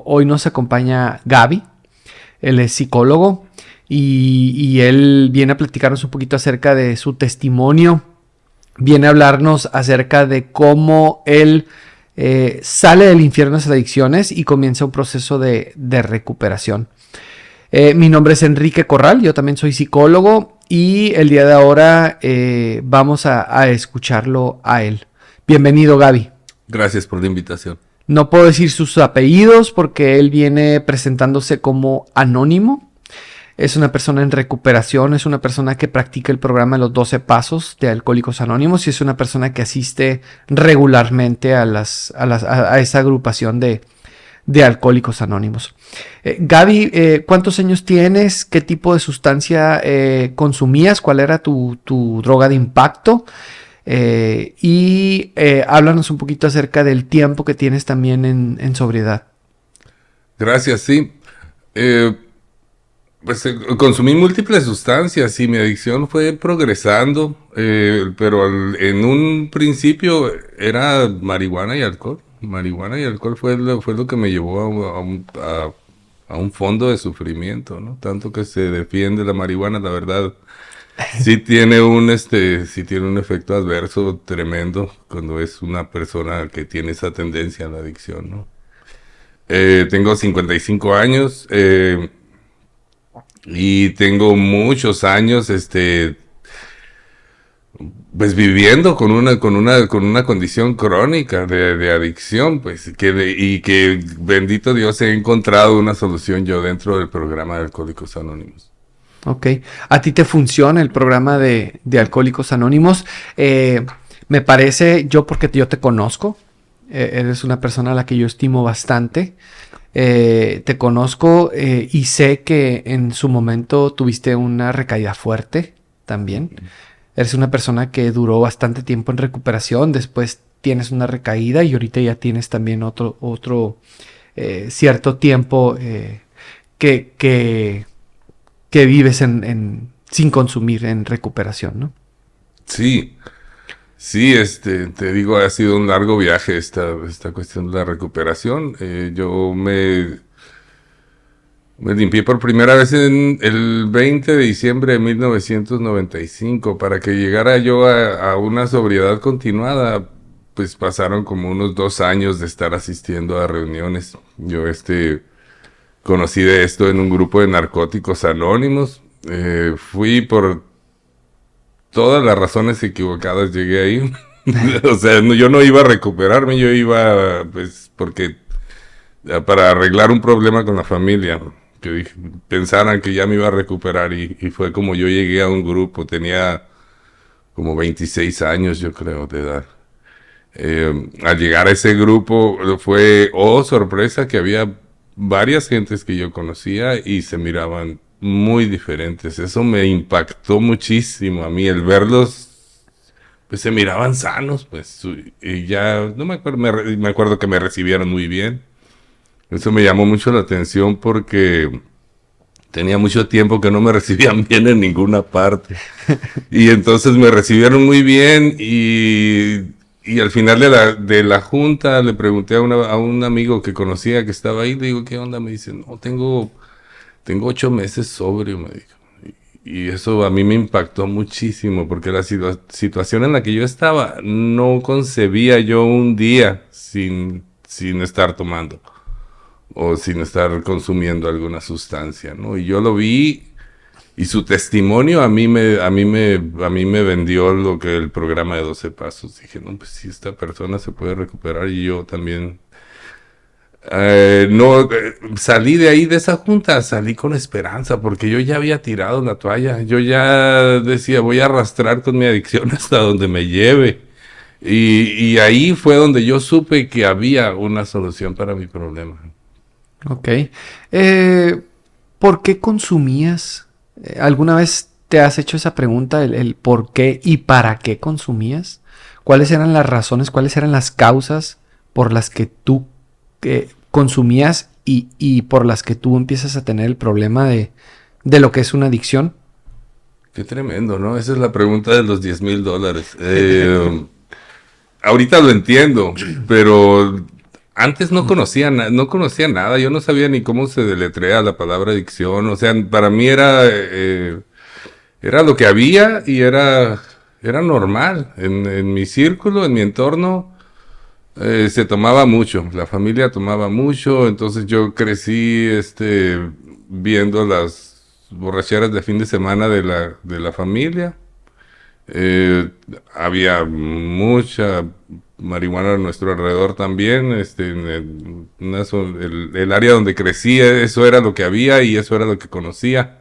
hoy nos acompaña Gaby. Él es psicólogo y él viene a platicarnos un poquito acerca de su testimonio. Viene a hablarnos acerca de cómo él sale del infierno de las adicciones y comienza un proceso de recuperación. Mi nombre es Enrique Corral, yo también soy psicólogo y el día de ahora vamos a escucharlo a él. Bienvenido, Gaby. Gracias por la invitación. No puedo decir sus apellidos porque él viene presentándose como anónimo. Es una persona en recuperación, es una persona que practica el programa de los 12 pasos de Alcohólicos Anónimos y es una persona que asiste regularmente a esa agrupación de Alcohólicos Anónimos. Gaby, ¿cuántos años tienes? ¿Qué tipo de sustancia consumías? ¿Cuál era tu droga de impacto? Háblanos un poquito acerca del tiempo que tienes también en sobriedad. Gracias, sí. Consumí múltiples sustancias y mi adicción fue progresando, pero en un principio era marihuana y alcohol. Marihuana y alcohol fue lo que me llevó a un fondo de sufrimiento, ¿no? Tanto que se defiende la marihuana, la verdad. Sí tiene un efecto adverso tremendo cuando es una persona que tiene esa tendencia a la adicción, ¿no? Tengo 55 años, y tengo muchos años, pues viviendo con una condición crónica de adicción, pues, y que bendito Dios he encontrado una solución yo dentro del programa de Alcohólicos Anónimos. Ok. ¿A ti te funciona el programa de Alcohólicos Anónimos? Me parece, porque yo te conozco, eres una persona a la que yo estimo bastante. Te conozco y sé que en su momento tuviste una recaída fuerte también. Eres una persona que duró bastante tiempo en recuperación, después tienes una recaída y ahorita ya tienes también otro cierto tiempo que vives sin consumir en recuperación, ¿no? Sí, te digo, ha sido un largo viaje esta cuestión de la recuperación. Yo me limpié por primera vez en el 20 de diciembre de 1995. Para que llegara yo a una sobriedad continuada, pues pasaron como unos 2 años de estar asistiendo a reuniones. Yo conocí de esto en un grupo de narcóticos anónimos. Fui por todas las razones equivocadas, llegué ahí. O sea, yo no iba a recuperarme, yo iba, pues, porque para arreglar un problema con la familia, que pensaran que ya me iba a recuperar y fue como yo llegué a un grupo, tenía como 26 años, yo creo, de edad. Al llegar a ese grupo fue, sorpresa, que había varias gentes que yo conocía y se miraban muy diferentes. Eso me impactó muchísimo a mí, el verlos, pues se miraban sanos, pues, y ya, no me acuerdo, me acuerdo que me recibieron muy bien. Eso me llamó mucho la atención porque tenía mucho tiempo que no me recibían bien en ninguna parte. Y entonces me recibieron muy bien y al final de la junta le pregunté a un amigo que conocía que estaba ahí, le digo, ¿qué onda? Me dice, no, tengo 8 meses sobrio, me dijo. Y eso a mí me impactó muchísimo porque la situación en la que yo estaba, no concebía yo un día sin estar tomando o sin estar consumiendo alguna sustancia, ¿no? Y yo lo vi y su testimonio a mí me vendió lo que el programa de 12 pasos. Dije, no, pues si esta persona se puede recuperar y yo también. Salí de ahí de esa junta, salí con esperanza porque yo ya había tirado la toalla. Yo ya decía, voy a arrastrar con mi adicción hasta donde me lleve. Y ahí fue donde yo supe que había una solución para mi problema. Ok. ¿Por qué consumías? ¿Alguna vez te has hecho esa pregunta, el por qué y para qué consumías? ¿Cuáles eran las razones, cuáles eran las causas por las que tú consumías y por las que tú empiezas a tener el problema de lo que es una adicción? Qué tremendo, ¿no? Esa es la pregunta de los $10,000. Ahorita lo entiendo, pero antes no conocía, no conocía nada, yo no sabía ni cómo se deletrea la palabra adicción, o sea, para mí era lo que había y era normal. En mi círculo, en mi entorno, se tomaba mucho, la familia tomaba mucho, entonces yo crecí, viendo las borracheras de fin de semana de la familia. Eh, Había mucha marihuana a nuestro alrededor también, el área donde crecí, eso era lo que había y eso era lo que conocía.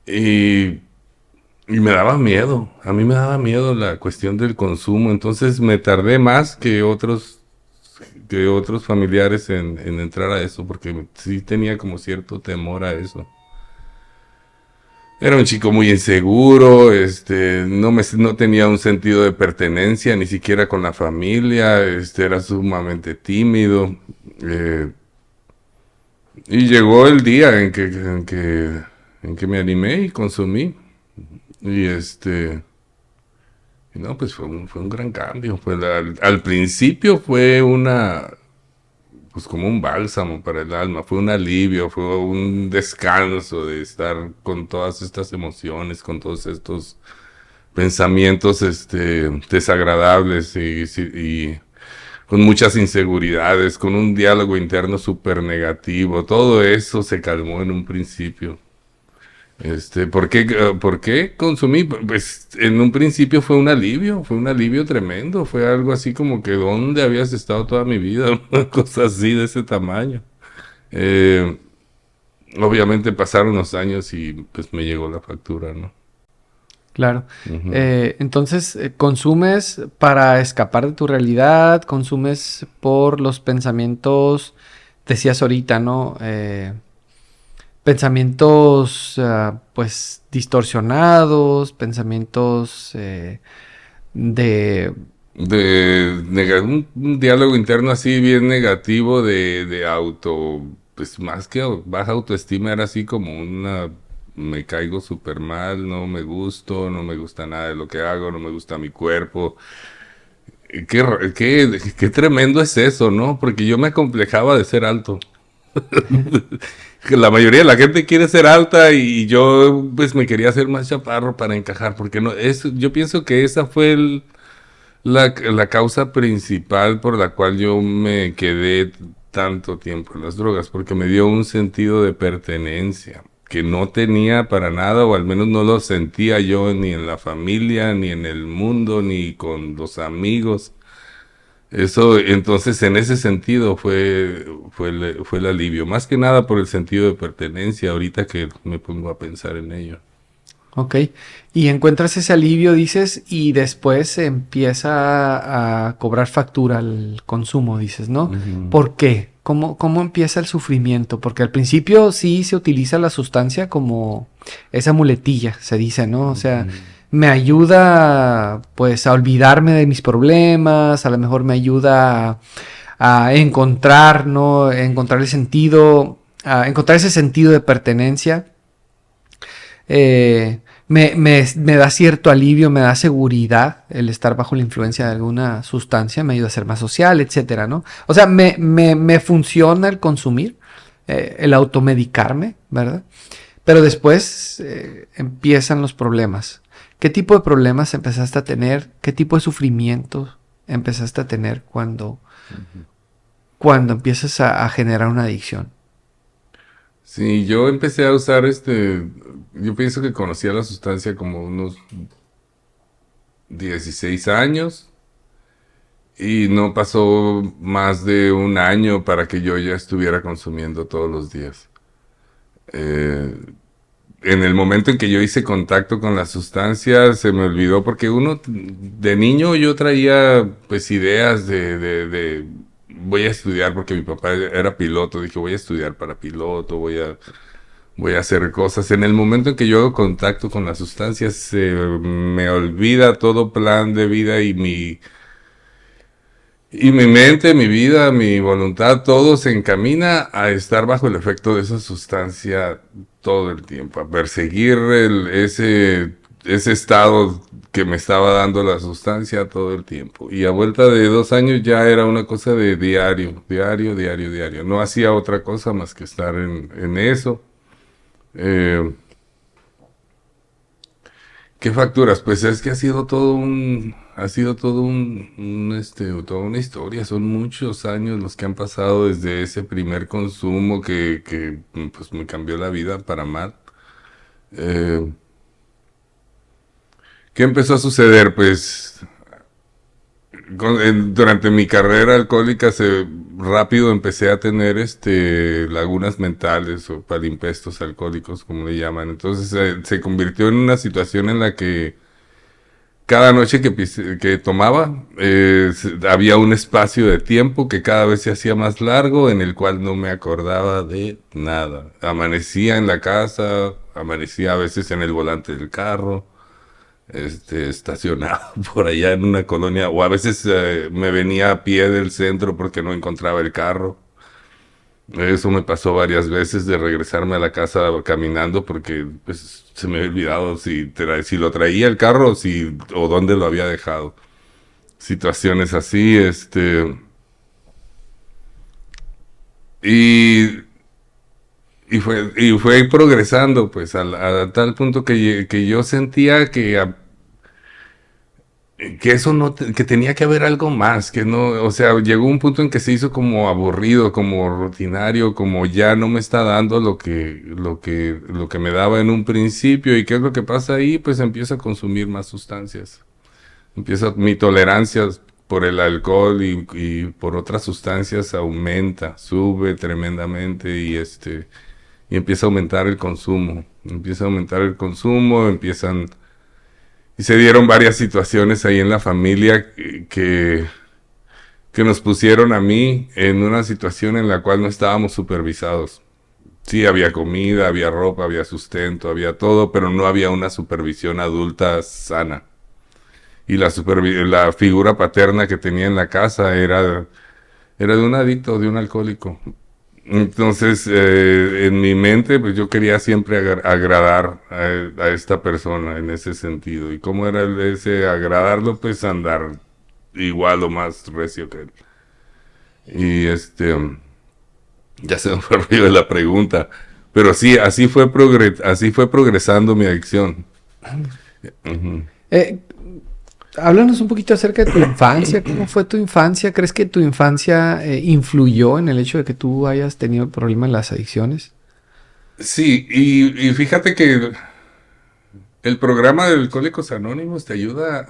Y y me daba miedo, a mí me daba miedo la cuestión del consumo, entonces me tardé más que otros familiares en entrar a eso, porque sí tenía como cierto temor a eso. Era un chico muy inseguro, no tenía un sentido de pertenencia, ni siquiera con la familia, era sumamente tímido, eh, y llegó el día en que me animé y consumí, y y no, pues fue un gran cambio. Al principio fue pues como un bálsamo para el alma, fue un alivio, fue un descanso de estar con todas estas emociones, con todos estos pensamientos, desagradables y con muchas inseguridades, con un diálogo interno súper negativo. Todo eso se calmó en un principio. ¿Por qué consumí? Pues en un principio fue un alivio tremendo, fue algo así como que ¿dónde habías estado toda mi vida? Una cosa así de ese tamaño. Eh, Obviamente pasaron los años y pues me llegó la factura, ¿no? Claro. Ujú. Entonces, consumes para escapar de tu realidad, consumes por los pensamientos, decías ahorita, ¿no? Pensamientos, pues, distorsionados, pensamientos de... Un diálogo interno así bien negativo de auto, pues más que baja autoestima, era así como me caigo súper mal, no me gusto, no me gusta nada de lo que hago, no me gusta mi cuerpo. Qué tremendo es eso, ¿no? Porque yo me acomplejaba de ser alto. Que la mayoría de la gente quiere ser alta y yo pues me quería hacer más chaparro para encajar, porque no, yo pienso que esa fue la causa principal por la cual yo me quedé tanto tiempo en las drogas, porque me dio un sentido de pertenencia que no tenía para nada, o al menos no lo sentía yo ni en la familia, ni en el mundo, ni con los amigos. Eso, entonces, en ese sentido fue el alivio, más que nada por el sentido de pertenencia, ahorita que me pongo a pensar en ello. Ok. Y encuentras ese alivio, dices, y después empieza a cobrar factura el consumo, dices, ¿no? Ujú. ¿Por qué? ¿Cómo empieza el sufrimiento? Porque al principio sí se utiliza la sustancia como esa muletilla, se dice, ¿no? O sea, Ujú. me ayuda pues a olvidarme de mis problemas, a lo mejor me ayuda a encontrar, ¿no? Encontrar el sentido, a encontrar ese sentido de pertenencia. Me da cierto alivio, me da seguridad el estar bajo la influencia de alguna sustancia, me ayuda a ser más social, etcétera, ¿no? O sea, me funciona el consumir, el automedicarme, ¿verdad? Pero después empiezan los problemas. ¿Qué tipo de problemas empezaste a tener? ¿Qué tipo de sufrimiento empezaste a tener cuando empiezas a generar una adicción? Sí, yo empecé a usar yo pienso que conocía la sustancia como unos 16 años y no pasó más de un año para que yo ya estuviera consumiendo todos los días. Eh, en el momento en que yo hice contacto con la sustancia se me olvidó porque de niño yo traía pues ideas de voy a estudiar porque mi papá era piloto, dije voy a estudiar para piloto, voy a hacer cosas. En el momento en que yo hago contacto con la sustancia, se me olvida todo plan de vida y mi mente, mi vida, mi voluntad, todo se encamina a estar bajo el efecto de esa sustancia todo el tiempo, a perseguir ese estado que me estaba dando la sustancia todo el tiempo. Y a vuelta de 2 años ya era una cosa de diario, diario, diario, diario. No hacía otra cosa más que estar en eso. Eh, ¿Qué facturas? Pues es que ha sido todo toda una historia. Son muchos años los que han pasado desde ese primer consumo que pues me cambió la vida para mal. Eh, ¿Qué empezó a suceder? Pues durante mi carrera alcohólica rápido empecé a tener lagunas mentales o palimpestos alcohólicos, como le llaman. Entonces se convirtió en una situación en la que cada noche que tomaba había un espacio de tiempo que cada vez se hacía más largo, en el cual no me acordaba de nada. Amanecía en la casa, amanecía a veces en el volante del carro, estacionado por allá en una colonia, o a veces me venía a pie del centro porque no encontraba el carro. Eso me pasó varias veces, de regresarme a la casa caminando porque pues, se me había olvidado si lo traía el carro o dónde lo había dejado. Situaciones así, y, y fue progresando, pues, a tal punto que yo sentía que eso no, que tenía que haber algo más, que no, o sea, llegó un punto en que se hizo como aburrido, como rutinario, como ya no me está dando lo que me daba en un principio. ¿Y qué es lo que pasa ahí? Pues empiezo a consumir más sustancias. Mi tolerancia por el alcohol y por otras sustancias aumenta, sube tremendamente y empieza a aumentar el consumo. Empieza a aumentar el consumo, y se dieron varias situaciones ahí en la familia que nos pusieron a mí en una situación en la cual no estábamos supervisados. Sí, había comida, había ropa, había sustento, había todo, pero no había una supervisión adulta sana. Y la figura paterna que tenía en la casa era de un adicto, de un alcohólico. Entonces, en mi mente, pues yo quería siempre agradar a esta persona en ese sentido. ¿Y cómo era ese agradarlo? Pues andar igual o más recio que él. Y ya se me fue el rollo de la pregunta. Pero sí, así fue progresando mi adicción. Ujú. Eh, Háblanos un poquito acerca de tu infancia. ¿Cómo fue tu infancia? ¿Crees que tu infancia influyó en el hecho de que tú hayas tenido el problema en las adicciones? Sí, y fíjate que el programa de Alcohólicos Anónimos te ayuda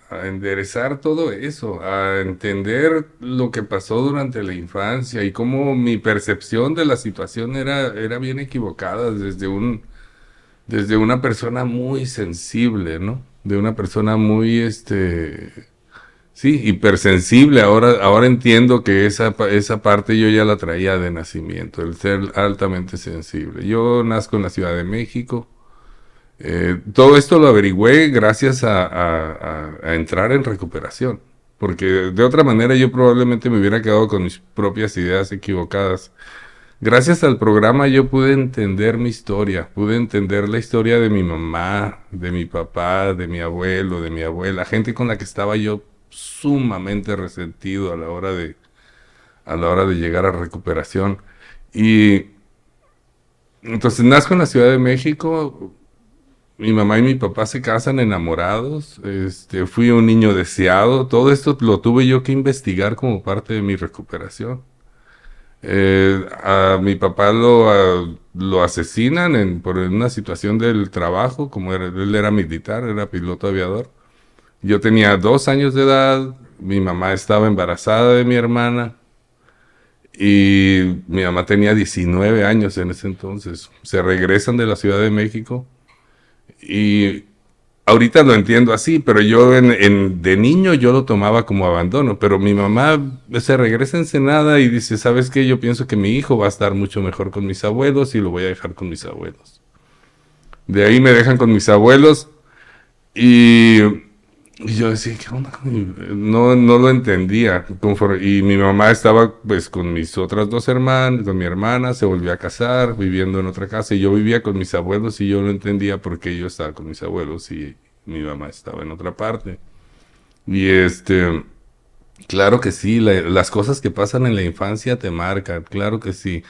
a enderezar todo eso, a entender lo que pasó durante la infancia y cómo mi percepción de la situación era bien equivocada desde una persona muy sensible, ¿no? De una persona muy, sí, hipersensible. Ahora entiendo que esa parte yo ya la traía de nacimiento, el ser altamente sensible. Yo nazco en la Ciudad de México. Todo esto lo averigüé gracias a entrar en recuperación, porque de otra manera yo probablemente me hubiera quedado con mis propias ideas equivocadas. Gracias al programa yo pude entender mi historia, pude entender la historia de mi mamá, de mi papá, de mi abuelo, de mi abuela, gente con la que estaba yo sumamente resentido a la hora de llegar a recuperación. Y entonces nazco en la Ciudad de México. Mi mamá y mi papá se casan enamorados, fui un niño deseado, todo esto lo tuve yo que investigar como parte de mi recuperación. A mi papá lo asesinan por una situación del trabajo, él era militar, era piloto aviador. Yo tenía 2 años de edad, mi mamá estaba embarazada de mi hermana y mi mamá tenía 19 años en ese entonces. Se regresan de la Ciudad de México. Y ahorita lo entiendo así, pero yo de niño yo lo tomaba como abandono. Pero mi mamá se regresa a Ensenada y dice, ¿sabes qué? Yo pienso que mi hijo va a estar mucho mejor con mis abuelos y lo voy a dejar con mis abuelos. De ahí me dejan con mis abuelos y Y yo decía, ¿qué onda? No, no lo entendía. Y mi mamá estaba pues con mis otras dos hermanas, con mi hermana, se volvió a casar, viviendo en otra casa. Y yo vivía con mis abuelos y yo no entendía por qué yo estaba con mis abuelos y mi mamá estaba en otra parte. Y claro que sí, las cosas que pasan en la infancia te marcan, claro que sí.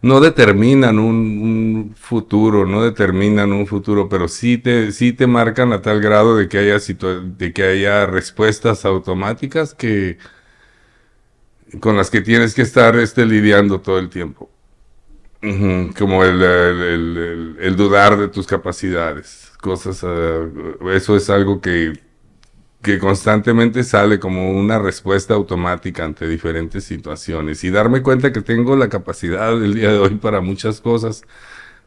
No determinan un futuro, no determinan un futuro, pero sí te marcan a tal grado de que de que haya respuestas automáticas con las que tienes que estar lidiando todo el tiempo. Ujú, como el dudar de tus capacidades, cosas, eso es algo que constantemente sale como una respuesta automática ante diferentes situaciones y darme cuenta que tengo la capacidad del día de hoy para muchas cosas,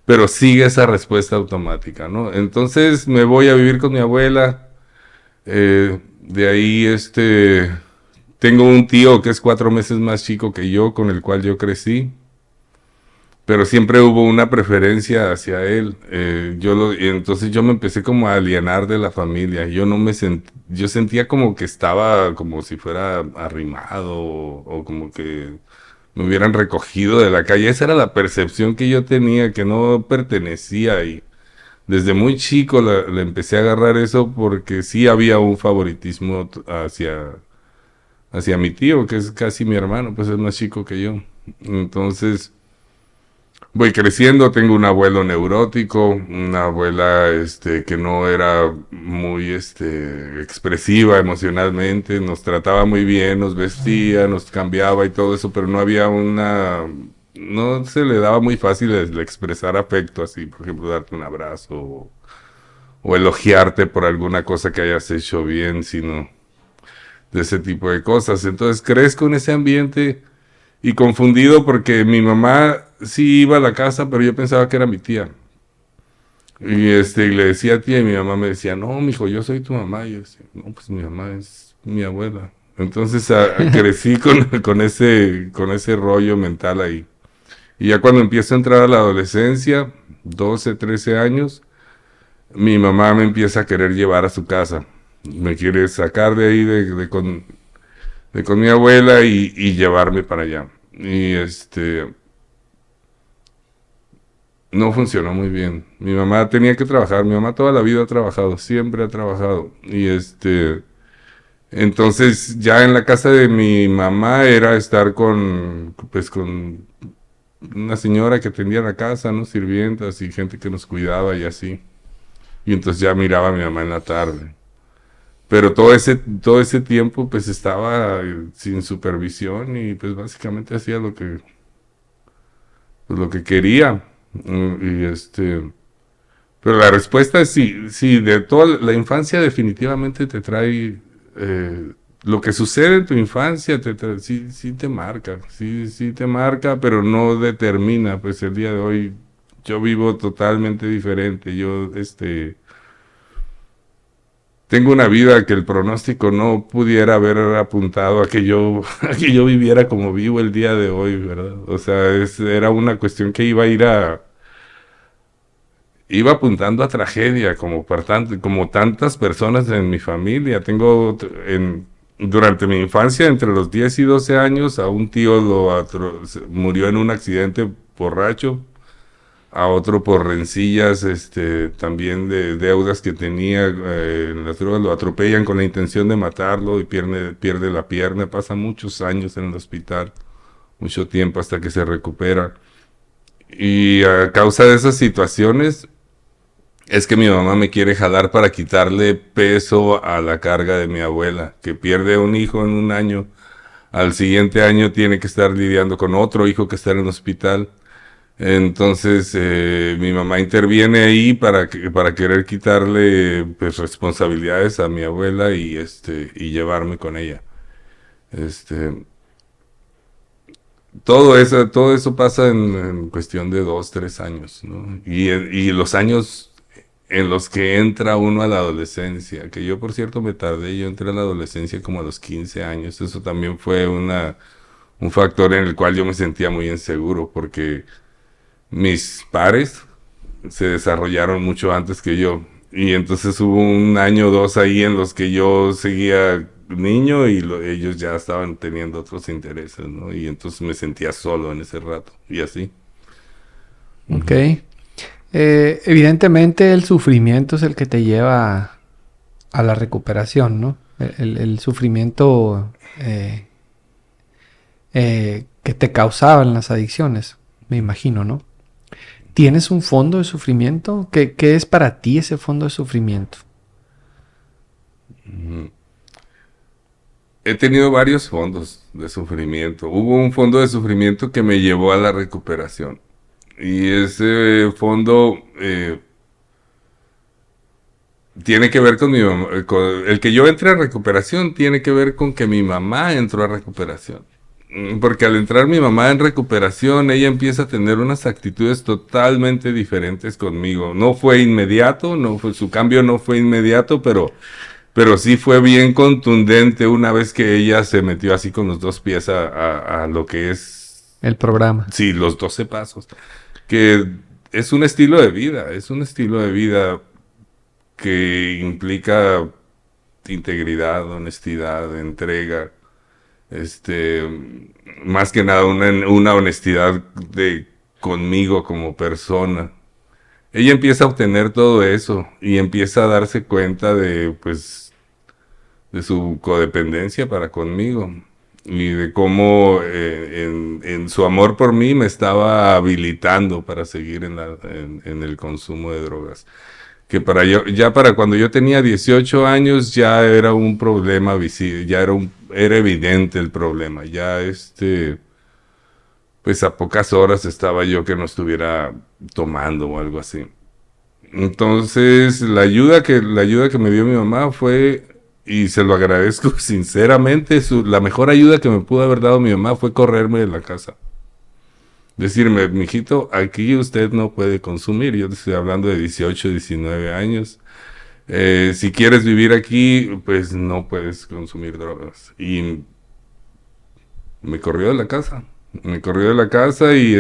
pero sigue esa respuesta automática, ¿no? Entonces me voy a vivir con mi abuela, de ahí tengo un tío que es 4 meses más chico que yo, con el cual yo crecí, pero siempre hubo una preferencia hacia él. Y entonces yo me empecé como a alienar de la familia. Yo no me yo sentía como que estaba como si fuera arrimado o como que me hubieran recogido de la calle. Esa era la percepción que yo tenía, que no pertenecía. Y desde muy chico le empecé a agarrar eso porque sí había un favoritismo hacia mi tío, que es casi mi hermano, pues es más chico que yo. Entonces voy creciendo, tengo un abuelo neurótico, una abuela que no era muy expresiva emocionalmente, nos trataba muy bien, nos vestía, nos cambiaba y todo eso, pero no había no se le daba muy fácil el expresar afecto, así, por ejemplo, darte un abrazo o elogiarte por alguna cosa que hayas hecho bien, sino de ese tipo de cosas. Entonces crezco en ese ambiente y confundido porque mi mamá sí iba a la casa, pero yo pensaba que era mi tía. Y le decía tía y mi mamá me decía, no, mijo, yo soy tu mamá. Y yo decía, no, pues mi mamá es mi abuela. Entonces crecí con ese rollo mental ahí. Y ya cuando empiezo a entrar a la adolescencia, 12 13 años, mi mamá me empieza a querer llevar a su casa. Me quiere sacar de ahí de con mi abuela y llevarme para allá. Y no funcionó muy bien. Mi mamá tenía que trabajar, mi mamá toda la vida ha trabajado, siempre ha trabajado. Y entonces ya en la casa de mi mamá era estar pues con una señora que atendía la casa, ¿no? Sirvientas y gente que nos cuidaba y así. Y entonces ya miraba a mi mamá en la tarde. Pero todo ese tiempo pues estaba sin supervisión y pues básicamente hacía pues, lo que quería. Y pero la respuesta es sí, sí, de toda la infancia definitivamente te trae, lo que sucede en tu infancia sí, sí te marca, sí, sí te marca, pero no determina, pues el día de hoy yo vivo totalmente diferente, yo, tengo una vida que el pronóstico no pudiera haber apuntado a que a que yo viviera como vivo el día de hoy, ¿verdad? O sea, era una cuestión que iba apuntando a tragedia, como tantas personas en mi familia. Durante mi infancia, entre los 10 y 12 años, a un tío murió en un accidente borracho, a otro por rencillas, también de deudas que tenía en las drogas, lo atropellan con la intención de matarlo y pierde la pierna, pasa muchos años en el hospital, mucho tiempo hasta que se recupera. Y a causa de esas situaciones, es que mi mamá me quiere jalar para quitarle peso a la carga de mi abuela, que pierde un hijo en un año. Al siguiente año tiene que estar lidiando con otro hijo que está en el hospital. Entonces mi mamá interviene ahí para querer quitarle pues responsabilidades a mi abuela y llevarme con ella. Este, todo eso pasa en cuestión de 2, 3 años, ¿no? Y los años en los que entra uno a la adolescencia, que yo por cierto me tardé, yo entré a la adolescencia como a los 15 años, eso también fue un factor en el cual yo me sentía muy inseguro, porque mis pares se desarrollaron mucho antes que yo. Y entonces hubo un año o dos ahí en los que yo seguía niño y ellos ya estaban teniendo otros intereses, ¿no? Y entonces me sentía solo en ese rato y así. Ok. Evidentemente el sufrimiento es el que te lleva a la recuperación, ¿no? El sufrimiento que te causaban las adicciones, me imagino, ¿no? ¿Tienes un fondo de sufrimiento? ¿Qué es para ti ese fondo de sufrimiento? Ujú. He tenido varios fondos de sufrimiento. Hubo un fondo de sufrimiento que me llevó a la recuperación. Y ese fondo tiene que ver con mi mamá. El que yo entre a recuperación tiene que ver con que mi mamá entró a recuperación. Porque al entrar mi mamá en recuperación, ella empieza a tener unas actitudes totalmente diferentes conmigo. No fue inmediato, su cambio no fue inmediato, pero sí fue bien contundente una vez que ella se metió así con los dos pies a lo que es, El programa. sí, los 12 pasos. Que es un estilo de vida, es un estilo de vida que implica integridad, honestidad, entrega, este, más que nada una honestidad conmigo como persona. Ella empieza a obtener todo eso y empieza a darse cuenta pues, de su codependencia para conmigo y de cómo en su amor por mí me estaba habilitando para seguir en el consumo de drogas. Que ya para cuando yo tenía 18 años ya era un problema visible, era evidente el problema, ya pues a pocas horas estaba yo que no estuviera tomando o algo así. Entonces, la ayuda que me dio mi mamá fue, y se lo agradezco sinceramente, la mejor ayuda que me pudo haber dado mi mamá fue correrme de la casa. Decirme, mijito, aquí usted no puede consumir. Yo te estoy hablando de 18, 19 años. Si quieres vivir aquí, pues no puedes consumir drogas. Y me corrió de la casa. Me corrió de la casa y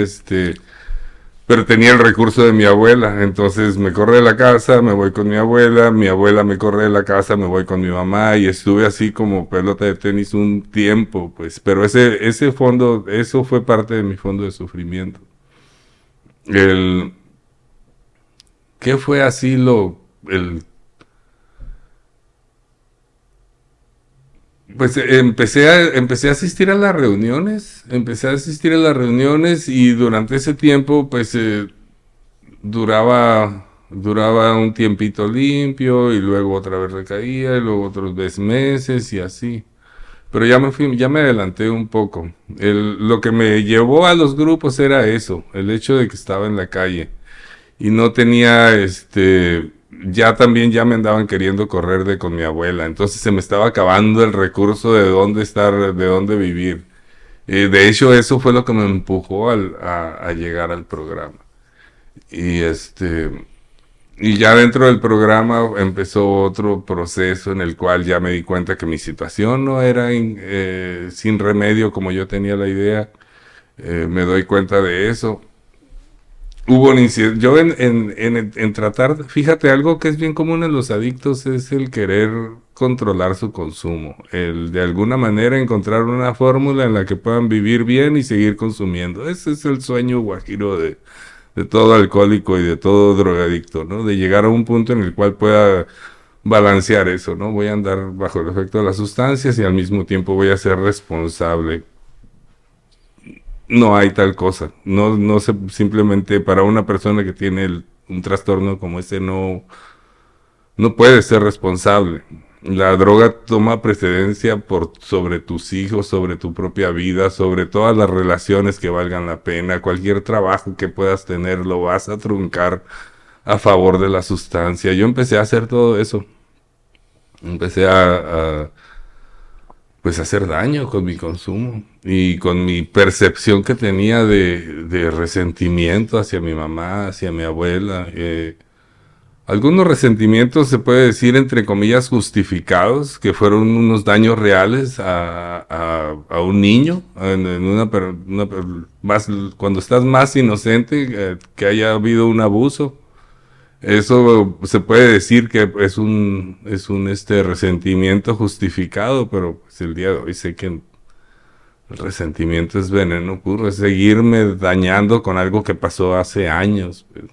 pero tenía el recurso de mi abuela, entonces me corre de la casa, me voy con mi abuela me corre de la casa, me voy con mi mamá y estuve así como pelota de tenis un tiempo, pues, pero ese fondo, eso fue parte de mi fondo de sufrimiento. El, ¿Qué fue así pues empecé a asistir a las reuniones, y durante ese tiempo, pues, duraba un tiempito limpio y luego otra vez recaía y luego otros meses y así. Pero ya me adelanté un poco. Lo que me llevó a los grupos era eso, el hecho de que estaba en la calle y no tenía, ya me andaban queriendo correr con mi abuela, entonces se me estaba acabando el recurso de dónde estar, de dónde vivir. De hecho, eso fue lo que me empujó a llegar al programa. Y y ya dentro del programa empezó otro proceso en el cual ya me di cuenta que mi situación no era sin remedio como yo tenía la idea. Me doy cuenta de eso. Hubo un incidente. Yo en tratar, fíjate, algo que es bien común en los adictos es el querer controlar su consumo. El de alguna manera encontrar una fórmula en la que puedan vivir bien y seguir consumiendo. Ese es el sueño guajiro de todo alcohólico y de todo drogadicto, ¿no? De llegar a un punto en el cual pueda balancear eso, ¿no? Voy a andar bajo el efecto de las sustancias y al mismo tiempo voy a ser responsable. No hay tal cosa. No simplemente para una persona que tiene un trastorno como ese no puede ser responsable. La droga toma precedencia sobre tus hijos, sobre tu propia vida, sobre todas las relaciones que valgan la pena. Cualquier trabajo que puedas tener lo vas a truncar a favor de la sustancia. Yo empecé a hacer todo eso. Empecé pues a hacer daño con mi consumo y con mi percepción que tenía de resentimiento hacia mi mamá, hacia mi abuela. Algunos resentimientos se puede decir entre comillas justificados, que fueron unos daños reales a un niño, más, cuando estás más inocente, que haya habido un abuso. Eso se puede decir que es un resentimiento justificado, pero pues el día de hoy sé que el resentimiento es veneno puro, es seguirme dañando con algo que pasó hace años, pues.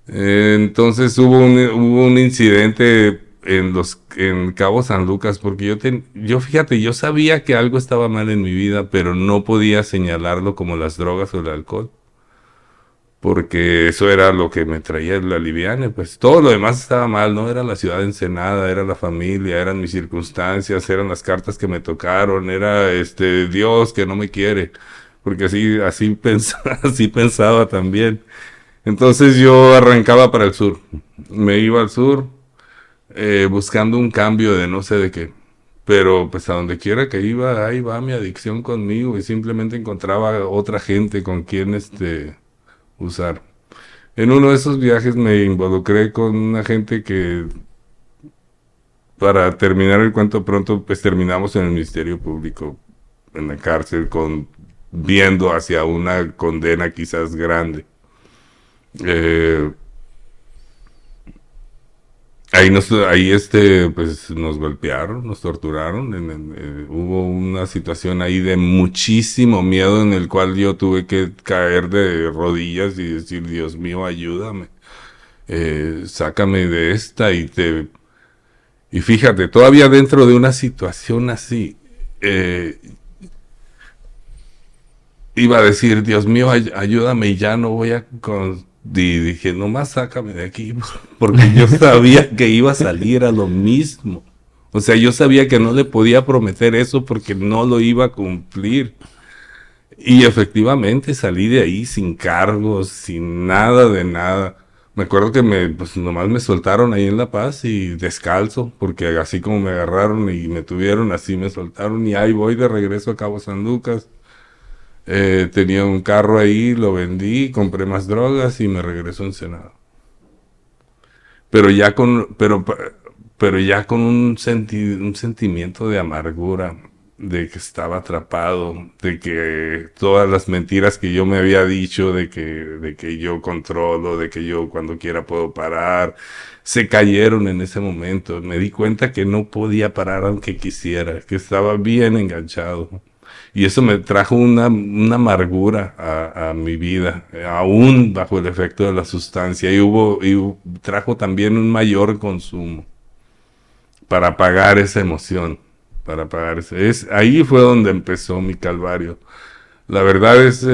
Entonces hubo un incidente en Cabo San Lucas, porque yo fíjate, yo sabía que algo estaba mal en mi vida, pero no podía señalarlo como las drogas o el alcohol, porque eso era lo que me traía la liviana, pues todo lo demás estaba mal, no era la ciudad de Ensenada, era la familia, eran mis circunstancias, eran las cartas que me tocaron, era Dios que no me quiere, porque así pensaba también. Entonces yo arrancaba para el sur, me iba al sur buscando un cambio de no sé de qué, pero pues a donde quiera que iba, ahí va mi adicción conmigo y simplemente encontraba otra gente con quien usar. En uno de esos viajes me involucré con una gente que, para terminar el cuento pronto, pues terminamos en el Ministerio Público, en la cárcel, viendo hacia una condena quizás grande. Eh, pues nos golpearon, nos torturaron. Hubo una situación ahí de muchísimo miedo en el cual yo tuve que caer de rodillas y decir, Dios mío, ayúdame, sácame de esta y fíjate, todavía dentro de una situación así, iba a decir, Dios mío, ayúdame y ya no voy y dije, nomás sácame de aquí, porque yo sabía que iba a salir a lo mismo. O sea, yo sabía que no le podía prometer eso porque no lo iba a cumplir. Y efectivamente salí de ahí sin cargos, sin nada de nada. Me acuerdo que pues nomás me soltaron ahí en La Paz y descalzo, porque así como me agarraron y me tuvieron, así me soltaron y ahí voy de regreso a Cabo San Lucas. Tenía un carro ahí, lo vendí, compré más drogas y me regresó a Ensenada. Pero ya pero ya con un sentimiento de amargura, de que estaba atrapado, de que todas las mentiras que yo me había dicho, de que yo controlo, de que yo cuando quiera puedo parar, se cayeron en ese momento. Me di cuenta que no podía parar aunque quisiera, que estaba bien enganchado. Y eso me trajo una amargura a mi vida, aún bajo el efecto de la sustancia. Trajo también un mayor consumo para pagar esa emoción, para pagar ahí fue donde empezó mi calvario. La verdad es,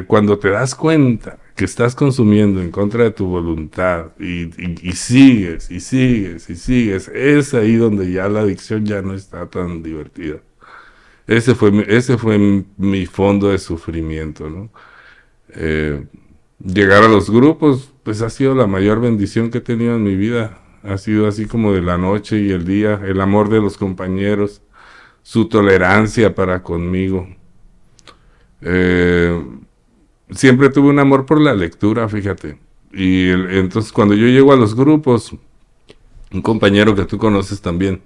cuando te das cuenta que estás consumiendo en contra de tu voluntad y sigues, y sigues, y sigues, es ahí donde ya la adicción ya no está tan divertida. Ese fue mi fondo de sufrimiento, ¿no? Eh, Llegar a los grupos, pues ha sido la mayor bendición que he tenido en mi vida. Ha sido así como de la noche y el día, el amor de los compañeros, su tolerancia para conmigo. Eh, Siempre tuve un amor por la lectura, fíjate. Entonces cuando yo llego a los grupos, un compañero que tú conoces también,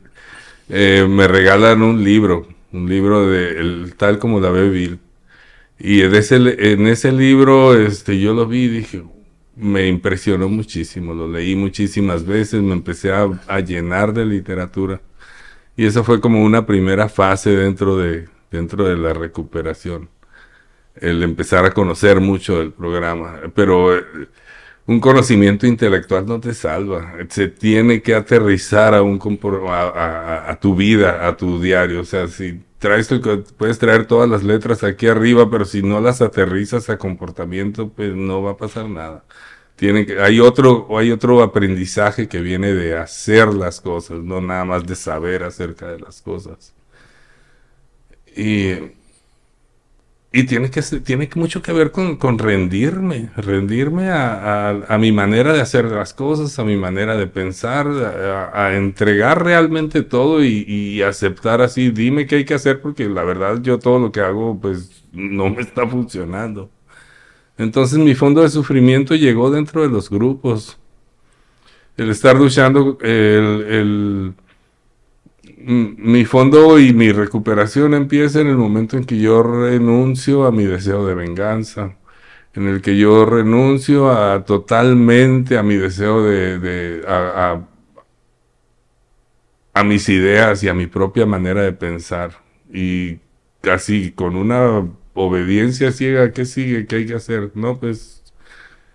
me regalan un libro de Tal como la ve Bill. Y en ese libro, yo lo vi y dije, me impresionó muchísimo, lo leí muchísimas veces, me empecé a llenar de literatura. Y esa fue como una primera fase dentro de la recuperación. El empezar a conocer mucho del programa. Pero un conocimiento intelectual no te salva. Se tiene que aterrizar a tu vida, a tu diario. O sea, si puedes traer todas las letras aquí arriba, pero si no las aterrizas a comportamiento, pues no va a pasar nada. Hay otro aprendizaje que viene de hacer las cosas, no nada más de saber acerca de las cosas. Y tiene mucho que ver con rendirme a mi manera de hacer las cosas, a mi manera de pensar, a entregar realmente todo y aceptar así, dime qué hay que hacer porque la verdad yo todo lo que hago pues no me está funcionando. Entonces mi fondo de sufrimiento llegó dentro de los grupos, el estar luchando, mi fondo y mi recuperación empieza en el momento en que yo renuncio a mi deseo de venganza, en el que yo renuncio totalmente a mi deseo a mis ideas y a mi propia manera de pensar. Y casi con una obediencia ciega, ¿qué sigue? ¿Qué hay que hacer? No, pues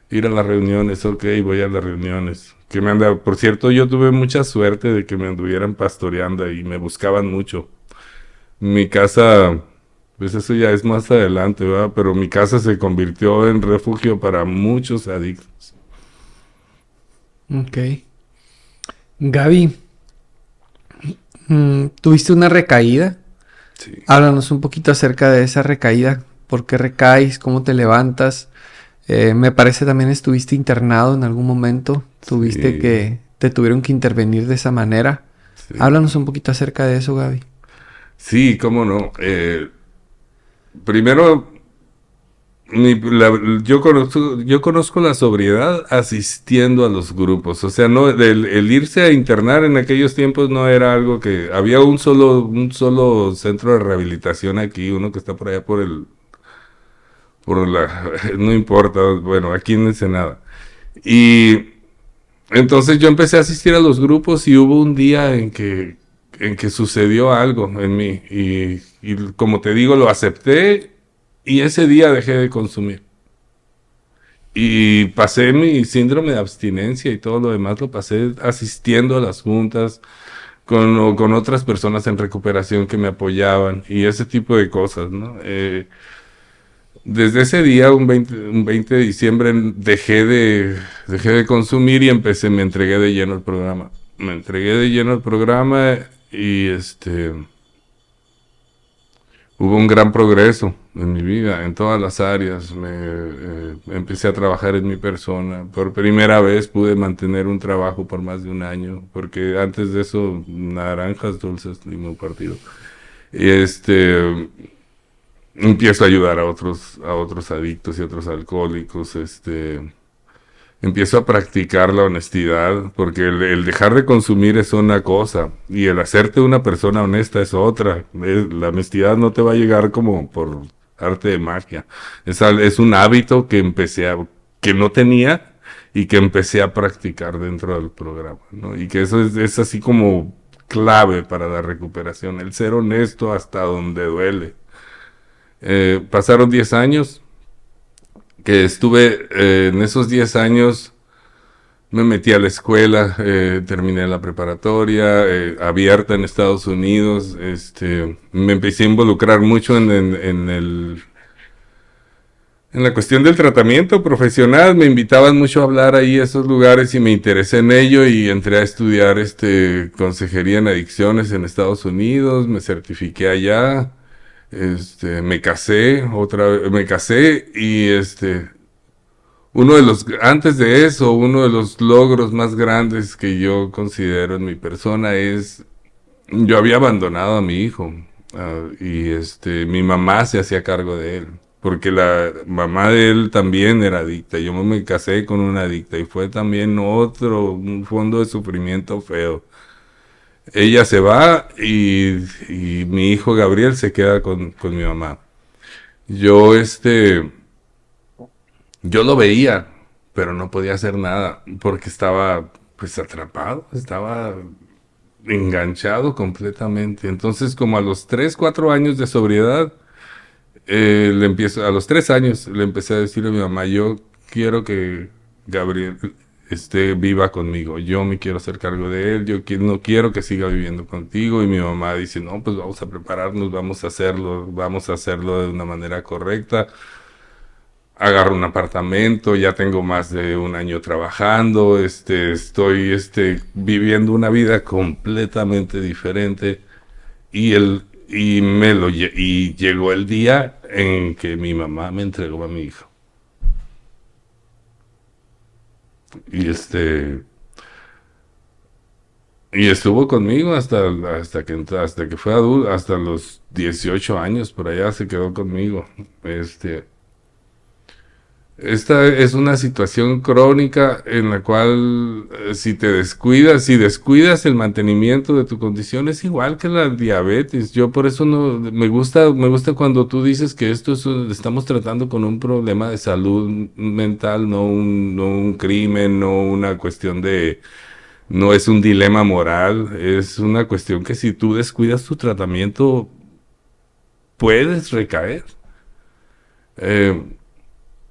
ir a las reuniones, ok, voy a las reuniones. Por cierto, yo tuve mucha suerte de que me anduvieran pastoreando y me buscaban mucho. Mi casa, pues eso ya es más adelante, ¿verdad? Pero mi casa se convirtió en refugio para muchos adictos. Ok. Gaby, ¿tuviste una recaída? Sí, Háblanos un poquito acerca de esa recaída. ¿Por qué recaes? ¿Cómo te levantas? Me parece también estuviste internado en algún momento. Tuviste sí, que... Te tuvieron que intervenir de esa manera. sí. Háblanos un poquito acerca de eso, Gaby. Sí, cómo no. Primero, yo conozco la sobriedad asistiendo a los grupos. O sea, no, el irse a internar en aquellos tiempos no era algo que... Había un solo centro de rehabilitación aquí, uno que está por allá no importa, bueno, aquí en Ensenada. Y entonces yo empecé a asistir a los grupos y hubo un día en que sucedió algo en mí. Y como te digo, lo acepté y ese día dejé de consumir. Y pasé mi síndrome de abstinencia y todo lo demás, lo pasé asistiendo a las juntas con otras personas en recuperación que me apoyaban y ese tipo de cosas, ¿no? Desde ese día, un 20 de diciembre, dejé de consumir y me entregué de lleno al programa. Me entregué de lleno al programa y hubo un gran progreso en mi vida, en todas las áreas. Empecé a trabajar en mi persona. Por primera vez pude mantener un trabajo por más de un año, porque antes de eso, naranjas dulces, limón partido. Y empiezo a ayudar a otros adictos y otros alcohólicos, empiezo a practicar la honestidad, porque el dejar de consumir es una cosa, y el hacerte una persona honesta es otra. La honestidad no te va a llegar como por arte de magia. Es un hábito que no tenía y que empecé a practicar dentro del programa, ¿no? Y que eso es así como clave para la recuperación, el ser honesto hasta donde duele. Pasaron 10 años que estuve en esos 10 años, me metí a la escuela, terminé la preparatoria, abierta en Estados Unidos, me empecé a involucrar mucho en la cuestión del tratamiento profesional. Me invitaban mucho a hablar ahí a esos lugares y me interesé en ello y entré a estudiar consejería en adicciones en Estados Unidos, me certifiqué allá. Me casé y antes de eso, uno de los logros más grandes que yo considero en mi persona yo había abandonado a mi hijo, y mi mamá se hacía cargo de él, porque la mamá de él también era adicta. Yo me casé con una adicta y fue también un fondo de sufrimiento feo. Ella se va y mi hijo Gabriel se queda con mi mamá. Yo, yo lo veía, pero no podía hacer nada porque estaba, pues, atrapado, estaba enganchado completamente. Entonces, como a los 3 4 años de sobriedad, a los 3 años, le empecé a decir a mi mamá, yo quiero que Gabriel esté viva conmigo, yo me quiero hacer cargo de él, no quiero que siga viviendo contigo. Y mi mamá dice, no, pues vamos a prepararnos, vamos a hacerlo de una manera correcta. Agarro un apartamento, ya tengo más de un año trabajando, estoy viviendo una vida completamente diferente. Y llegó el día en que mi mamá me entregó a mi hijo. Y y estuvo conmigo hasta que fue adulto, hasta los 18 años por allá se quedó conmigo. Esta es una situación crónica en la cual si descuidas el mantenimiento de tu condición es igual que la diabetes. Yo por eso no me gusta cuando tú dices que estamos tratando con un problema de salud mental, no un crimen, no una cuestión no es un dilema moral, es una cuestión que si tú descuidas tu tratamiento puedes recaer. Eh,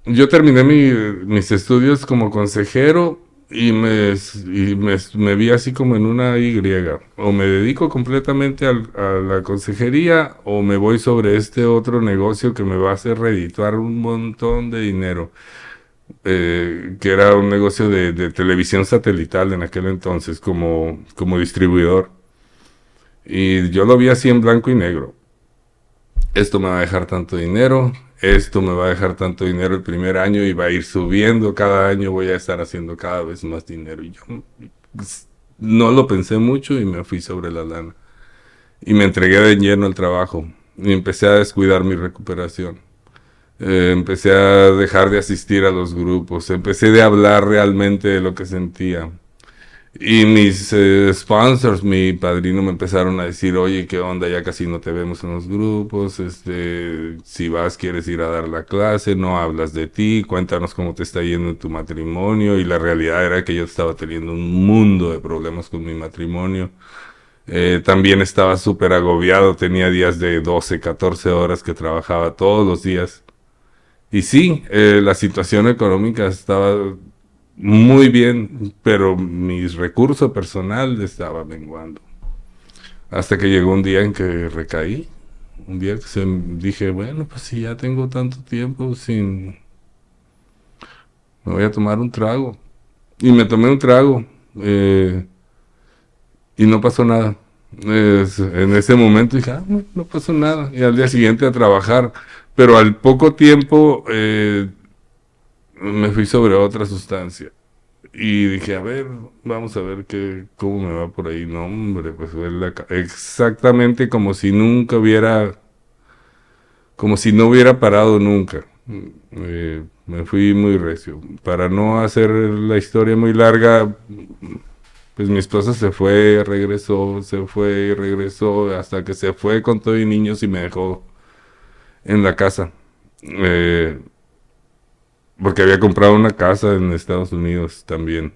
Yo terminé mis estudios como consejero me vi así como en una Y. O me dedico completamente a la consejería o me voy sobre este otro negocio que me va a hacer redituar un montón de dinero. Que era un negocio de televisión satelital en aquel entonces como distribuidor. Y yo lo vi así en blanco y negro. Esto me va a dejar tanto dinero, esto me va a dejar tanto dinero el primer año y va a ir subiendo cada año, voy a estar haciendo cada vez más dinero. Y yo pues, no lo pensé mucho y me fui sobre la lana. Y me entregué de lleno al trabajo y empecé a descuidar mi recuperación. Empecé a dejar de asistir a los grupos, empecé de hablar realmente de lo que sentía. Y mis sponsors, mi padrino me empezaron a decir, oye, ¿qué onda? Ya casi no te vemos en los grupos, si vas, quieres ir a dar la clase, no hablas de ti, cuéntanos cómo te está yendo en tu matrimonio. Y la realidad era que yo estaba teniendo un mundo de problemas con mi matrimonio. También estaba súper agobiado, tenía días de 12, 14 horas que trabajaba todos los días. Y sí, la situación económica estaba muy bien, pero mi recurso personal estaba menguando. Hasta que llegó un día en que recaí, un día que dije, bueno, pues si ya tengo tanto tiempo me voy a tomar un trago. Y me tomé un trago eh, y no pasó nada. En ese momento dije, no pasó nada. Y al día siguiente a trabajar. Pero al poco tiempo me fui sobre otra sustancia. Y dije, a ver, vamos a ver cómo me va por ahí. No, hombre, pues fue exactamente como si no hubiera parado nunca. Me fui muy recio. Para no hacer la historia muy larga, pues mi esposa se fue y regresó, hasta que se fue con todo y niños y me dejó en la casa. Eh, Porque había comprado una casa en Estados Unidos también.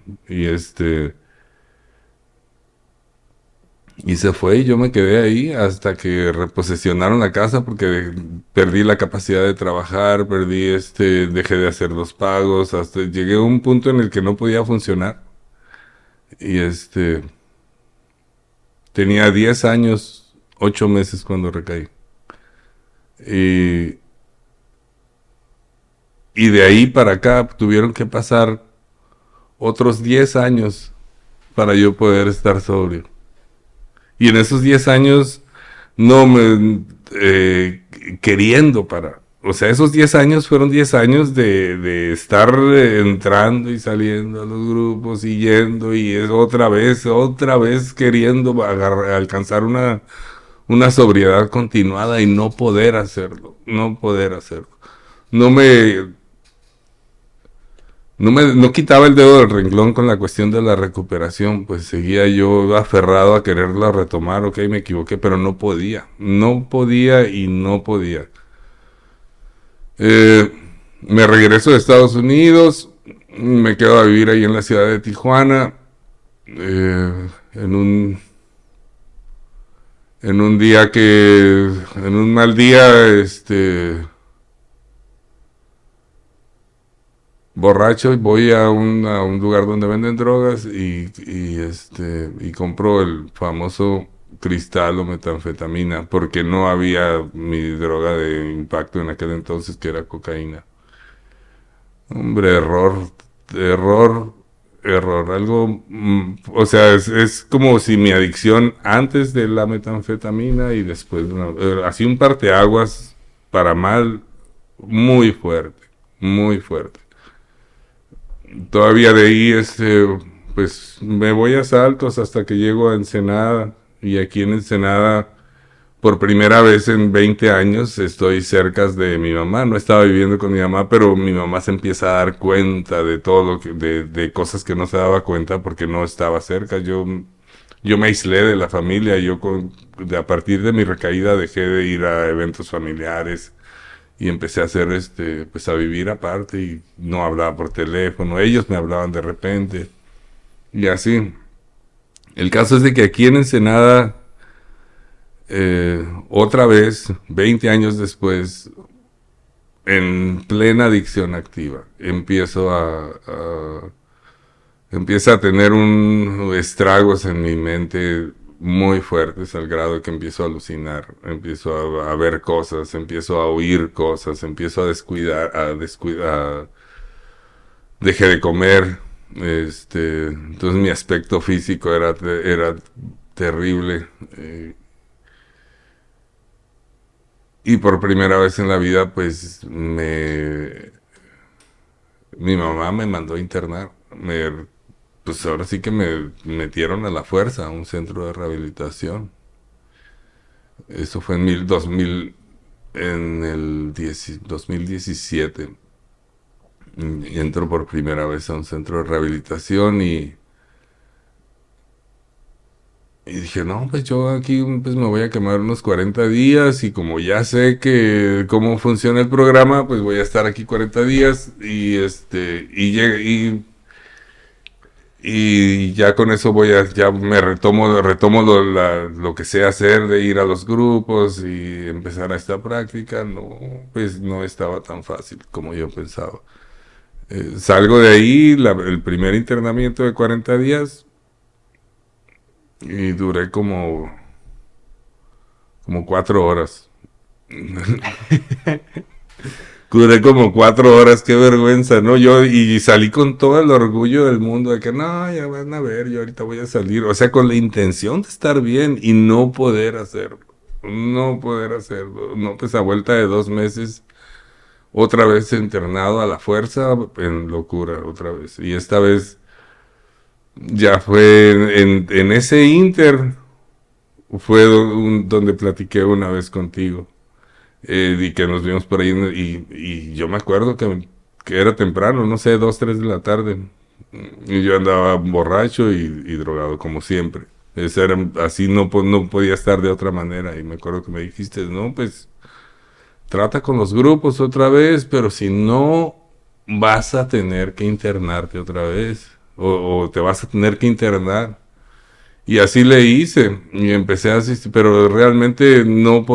Y se fue y yo me quedé ahí hasta que reposesionaron la casa porque perdí la capacidad de trabajar, dejé de hacer los pagos, hasta llegué a un punto en el que no podía funcionar. Y tenía 10 años, 8 meses cuando recaí. Y, y de ahí para acá tuvieron que pasar otros 10 años para yo poder estar sobrio. Y en esos 10 años no me queriendo para. O sea, esos 10 años fueron 10 años de estar entrando y saliendo a los grupos y yendo y es otra vez queriendo alcanzar una sobriedad continuada y no poder hacerlo, no poder hacerlo. No me, no quitaba el dedo del renglón con la cuestión de la recuperación, pues seguía yo aferrado a quererla retomar, ok, me equivoqué, pero no podía y no podía. Eh, Me regreso de Estados Unidos, me quedo a vivir ahí en la ciudad de Tijuana, en un día en un mal día, borracho y voy a un lugar donde venden drogas y compro el famoso cristal o metanfetamina porque no había mi droga de impacto en aquel entonces que era cocaína. Hombre, error, error, algo, o sea, es como si mi adicción antes de la metanfetamina y después, así un parteaguas para mal muy fuerte. Todavía de ahí, pues me voy a Saltos hasta que llego a Ensenada. Y aquí en Ensenada, por primera vez en 20 años estoy cerca de mi mamá. No estaba viviendo con mi mamá, pero mi mamá se empieza a dar cuenta de todo lo que, de cosas que no se daba cuenta porque no estaba cerca. Yo me aislé de la familia. A partir de mi recaída dejé de ir a eventos familiares y empecé a hacer pues a vivir aparte y no hablaba por teléfono. Ellos me hablaban de repente y así. El caso es de que aquí en Ensenada, otra vez, 20 años después, en plena adicción activa, empieza a tener estragos en mi mente muy fuertes al grado de que empiezo a alucinar, empiezo a ver cosas, empiezo a oír cosas, empiezo dejé de comer, entonces mi aspecto físico era terrible, y por primera vez en la vida, pues, mi mamá me mandó a internar. Pues ahora sí que me metieron a la fuerza a un centro de rehabilitación. Eso fue en el 2017. Y entro por primera vez a un centro de rehabilitación y dije, no, pues yo aquí pues me voy a quemar unos 40 días y como ya sé que cómo funciona el programa, pues voy a estar aquí 40 días y ya con eso ya me retomo lo que sé hacer de ir a los grupos y empezar a esta práctica. No, pues no estaba tan fácil como yo pensaba. Salgo de ahí, el primer internamiento de 40 días y duré como 4 horas. Duré como 4 horas, qué vergüenza, ¿no? Y salí con todo el orgullo del mundo de que no, ya van a ver, yo ahorita voy a salir. O sea, con la intención de estar bien y no poder hacerlo. No poder hacerlo. No, pues a vuelta de 2 meses, otra vez internado a la fuerza, en locura, otra vez. Y esta vez ya fue en ese inter, fue donde platiqué una vez contigo. Y que nos vimos por ahí y yo me acuerdo que era temprano, no sé, 2, 3 de la tarde. Y yo andaba borracho y drogado como siempre. Así no podía estar de otra manera. Y me acuerdo que me dijiste, no, pues trata con los grupos otra vez, pero si no, vas a tener que internarte otra vez. O te vas a tener que internar. Y así le hice y empecé a asistir, pero realmente no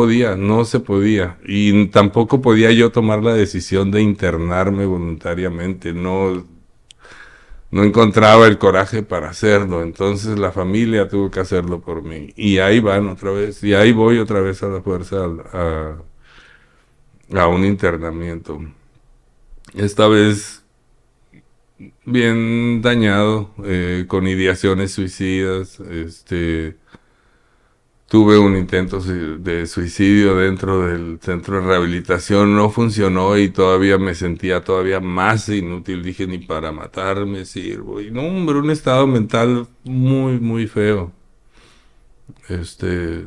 se podía. Y tampoco podía yo tomar la decisión de internarme voluntariamente, no encontraba el coraje para hacerlo. Entonces la familia tuvo que hacerlo por mí. Y ahí van otra vez, y ahí voy otra vez a la fuerza a un internamiento. Esta vez bien dañado, con ideaciones suicidas, tuve un intento de suicidio dentro del centro de rehabilitación, no funcionó y todavía me sentía todavía más inútil, dije ni para matarme sirvo. Y no, hombre, un estado mental muy, muy feo. Este,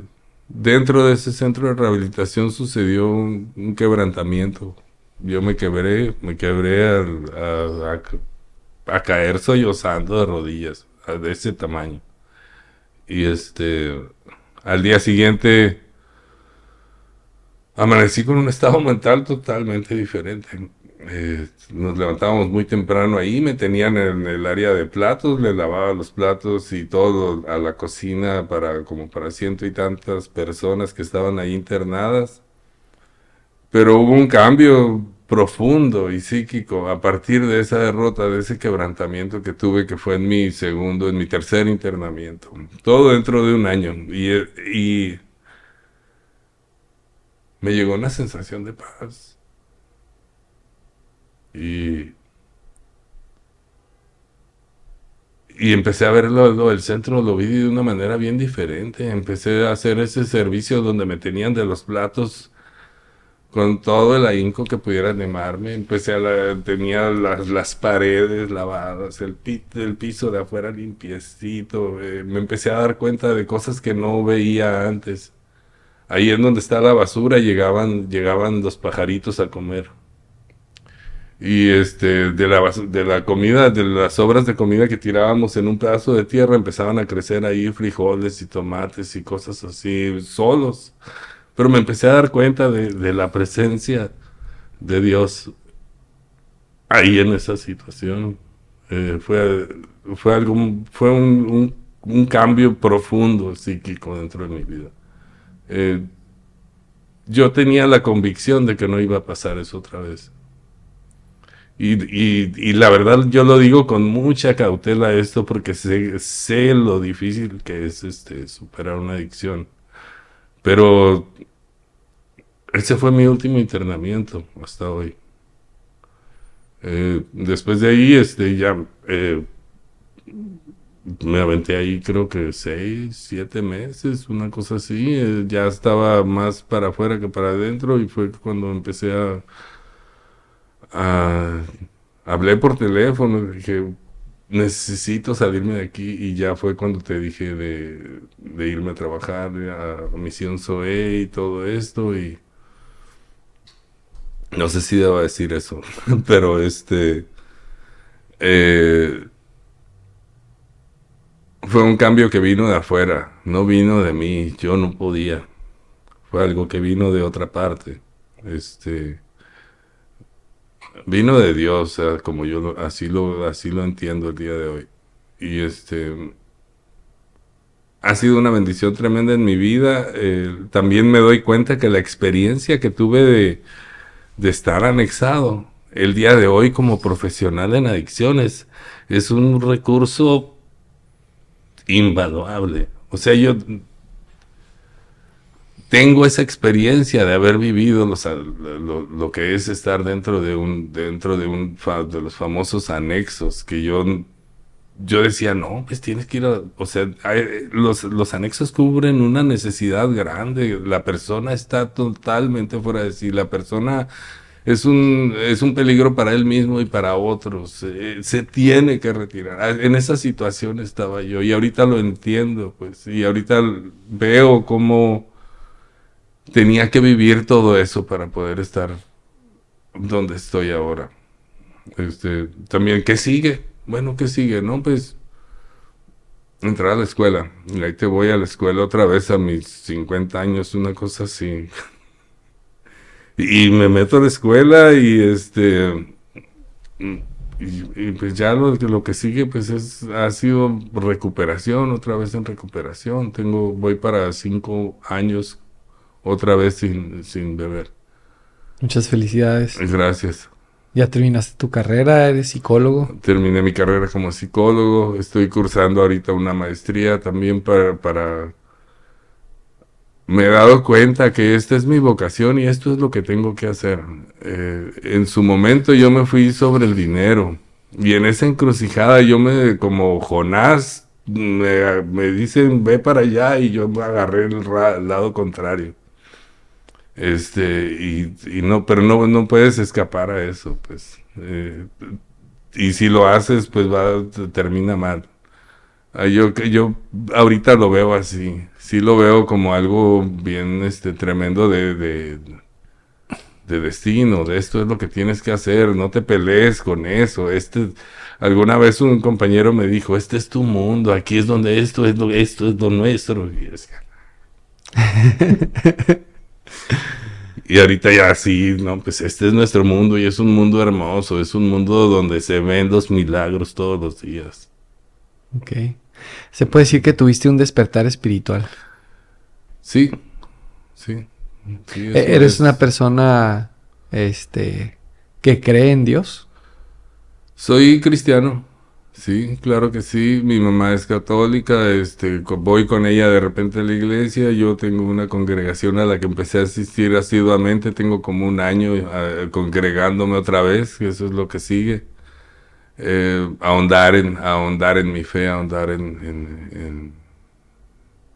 Dentro de ese centro de rehabilitación sucedió un quebrantamiento. Yo me quebré a caer sollozando de rodillas, de ese tamaño. Y al día siguiente amanecí con un estado mental totalmente diferente. Nos levantábamos muy temprano ahí, me tenían en el área de platos, le lavaba los platos y todo a la cocina como para ciento y tantas personas que estaban ahí internadas. Pero hubo un cambio profundo y psíquico a partir de esa derrota, de ese quebrantamiento que tuve, que fue en mi tercer internamiento. Todo dentro de un año. Y me llegó una sensación de paz. Y, y empecé a ver lo del centro, lo vi de una manera bien diferente. Empecé a hacer ese servicio donde me tenían de los platos con todo el ahínco que pudiera animarme. Tenía las paredes lavadas, el piso de afuera limpiecito. Me empecé a dar cuenta de cosas que no veía antes. ahí en donde está la basura llegaban los pajaritos a comer. Y de la comida, de las sobras de comida que tirábamos en un pedazo de tierra, empezaban a crecer ahí frijoles y tomates y cosas así, solos. Pero me empecé a dar cuenta de la presencia de Dios ahí en esa situación. Fue algo, un cambio profundo psíquico dentro de mi vida. Eh, yo tenía la convicción de que no iba a pasar eso otra vez. Y la verdad yo lo digo con mucha cautela esto porque sé lo difícil que es superar una adicción. Pero ese fue mi último internamiento hasta hoy. Después de ahí, ya me aventé ahí creo que 6, 7 meses, una cosa así. Ya estaba más para afuera que para adentro y fue cuando empecé a hablé por teléfono, dije, necesito salirme de aquí y ya fue cuando te dije de irme a trabajar a Misión Zoe y todo esto y no sé si debo decir eso, pero eh, fue un cambio que vino de afuera, no vino de mí, yo no podía, fue algo que vino de otra parte, vino de Dios, o sea, como yo así lo entiendo el día de hoy. Y ha sido una bendición tremenda en mi vida. También me doy cuenta que la experiencia que tuve de estar anexado el día de hoy como profesional en adicciones es un recurso invaluable. O sea, yo tengo esa experiencia de haber vivido lo que es estar dentro de los famosos anexos que yo decía, no, pues tienes que ir o sea, los anexos cubren una necesidad grande, la persona está totalmente fuera de sí, la persona es un peligro para él mismo y para otros, se tiene que retirar. En esa situación estaba yo y ahorita lo entiendo, pues, y ahorita veo cómo tenía que vivir todo eso para poder estar donde estoy ahora. También, ¿qué sigue? Bueno, ¿qué sigue? No, pues entrar a la escuela. Y ahí te voy a la escuela otra vez a mis 50 años, una cosa así. Y me meto a la escuela y pues ya lo que sigue pues ha sido recuperación, otra vez en recuperación. Voy para 5 años otra vez sin beber. Muchas felicidades. Gracias. ¿Ya terminaste tu carrera? ¿Eres psicólogo? Terminé mi carrera como psicólogo, estoy cursando ahorita una maestría también para... Me he dado cuenta que esta es mi vocación y esto es lo que tengo que hacer. En su momento yo me fui sobre el dinero y en esa encrucijada como Jonás, me dicen ve para allá y yo me agarré el lado contrario. Y no, pero no puedes escapar a eso, pues. Y si lo haces, pues termina mal. Yo ahorita lo veo así, sí lo veo como algo bien, tremendo de destino, de esto es lo que tienes que hacer, no te pelees con eso, alguna vez un compañero me dijo, este es tu mundo, aquí es donde esto es lo nuestro, y decía, y ahorita ya sí, no, pues este es nuestro mundo y es un mundo hermoso, es un mundo donde se ven los milagros todos los días. Ok. Se puede decir que tuviste un despertar espiritual. Sí, sí. Sí, ¿Eres una persona, que cree en Dios? Soy cristiano. Sí, claro que sí. Mi mamá es católica. Voy con ella de repente a la iglesia. Yo tengo una congregación a la que empecé a asistir asiduamente. Tengo como un año congregándome otra vez. Que eso es lo que sigue. Ahondar en mi fe, ahondar en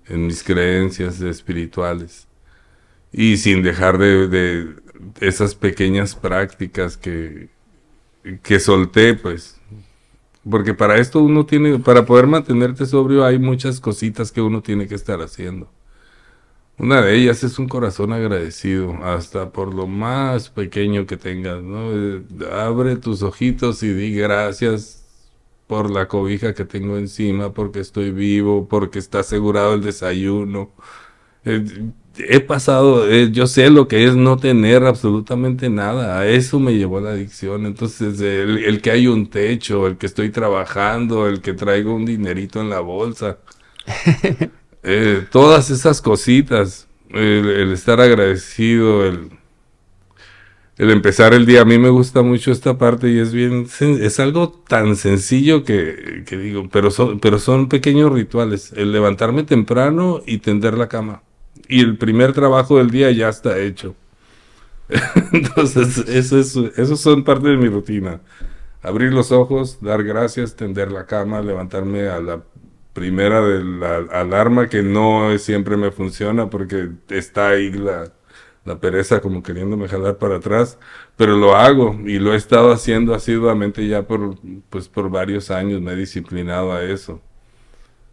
mis creencias espirituales. Y sin dejar de esas pequeñas prácticas que solté, pues. Porque para esto para poder mantenerte sobrio hay muchas cositas que uno tiene que estar haciendo. Una de ellas es un corazón agradecido, hasta por lo más pequeño que tengas, ¿no? Abre tus ojitos y di gracias por la cobija que tengo encima, porque estoy vivo, porque está asegurado el desayuno. Eh, He pasado, yo sé lo que es no tener absolutamente nada, a eso me llevó la adicción. Entonces, el que hay un techo, el que estoy trabajando, el que traigo un dinerito en la bolsa, todas esas cositas, el estar agradecido, el empezar el día. A mí me gusta mucho esta parte y es bien, es algo tan sencillo que digo, pero son pequeños rituales. El levantarme temprano y tender la cama. Y el primer trabajo del día ya está hecho. Entonces, eso son parte de mi rutina. Abrir los ojos, dar gracias, tender la cama, levantarme a la primera de la alarma, que no siempre me funciona porque está ahí la pereza como queriéndome jalar para atrás, pero lo hago y lo he estado haciendo asiduamente ya pues por varios años, me he disciplinado a eso.